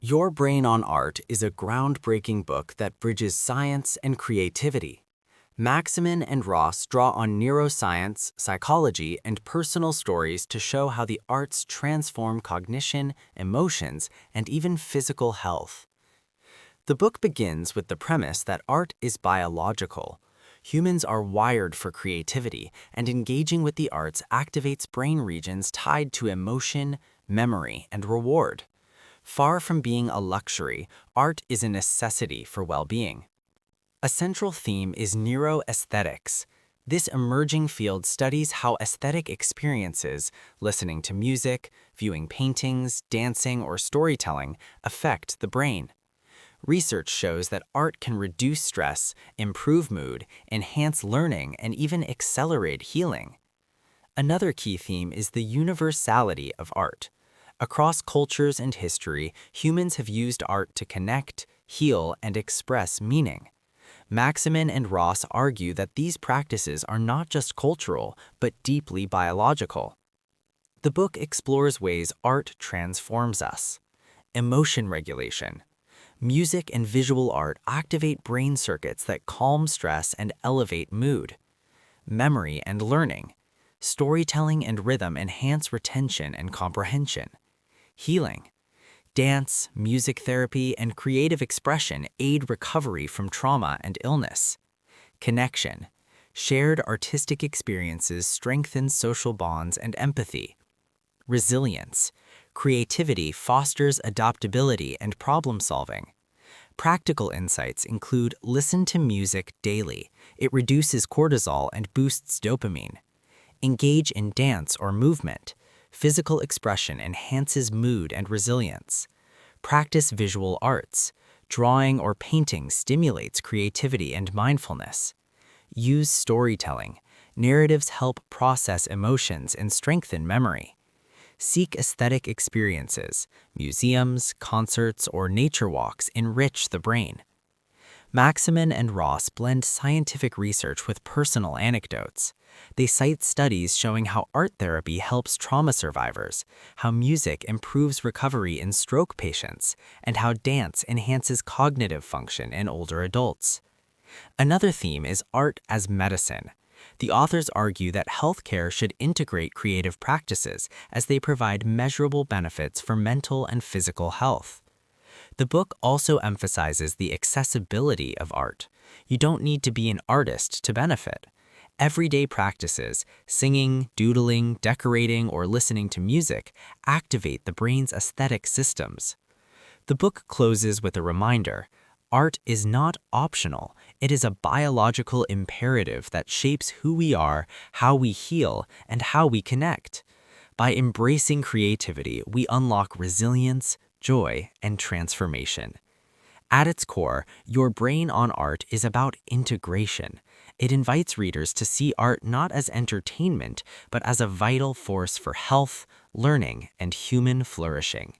Your Brain on Art is a groundbreaking book that bridges science and creativity. Magsamen and Ross draw on neuroscience, psychology, and personal stories to show how the arts transform cognition, emotions, and even physical health. The book begins with the premise that art is biological. Humans are wired for creativity, and engaging with the arts activates brain regions tied to emotion, memory, and reward. Far from being a luxury, art is a necessity for well-being. A central theme is neuroaesthetics. This emerging field studies how aesthetic experiences, listening to music, viewing paintings, dancing, or storytelling, affect the brain. Research shows that art can reduce stress, improve mood, enhance learning, and even accelerate healing. Another key theme is the universality of art. Across cultures and history, humans have used art to connect, heal, and express meaning. Magsamen and Ross argue that these practices are not just cultural, but deeply biological. The book explores ways art transforms us. Emotion regulation. Music and visual art activate brain circuits that calm stress and elevate mood. Memory and learning. Storytelling and rhythm enhance retention and comprehension. Healing. Dance, music therapy, and creative expression aid recovery from trauma and illness. Connection. Shared artistic experiences strengthen social bonds and empathy. Resilience. Creativity fosters adaptability and problem-solving. Practical insights include listen to music daily. It reduces cortisol and boosts dopamine. Engage in dance or movement. Physical expression enhances mood and resilience. Practice visual arts. Drawing or painting stimulates creativity and mindfulness. Use storytelling. Narratives help process emotions and strengthen memory. Seek aesthetic experiences. Museums, concerts, or nature walks enrich the brain. Magsamen and Ross blend scientific research with personal anecdotes. They cite studies showing how art therapy helps trauma survivors, how music improves recovery in stroke patients, and how dance enhances cognitive function in older adults. Another theme is art as medicine. The authors argue that healthcare should integrate creative practices as they provide measurable benefits for mental and physical health. The book also emphasizes the accessibility of art. You don't need to be an artist to benefit. Everyday practices, singing, doodling, decorating, or listening to music, activate the brain's aesthetic systems. The book closes with a reminder: art is not optional. It is a biological imperative that shapes who we are, how we heal, and how we connect. By embracing creativity, we unlock resilience, joy, and transformation. At its core, Your Brain on Art is about integration. It invites readers to see art not as entertainment, but as a vital force for health, learning, and human flourishing.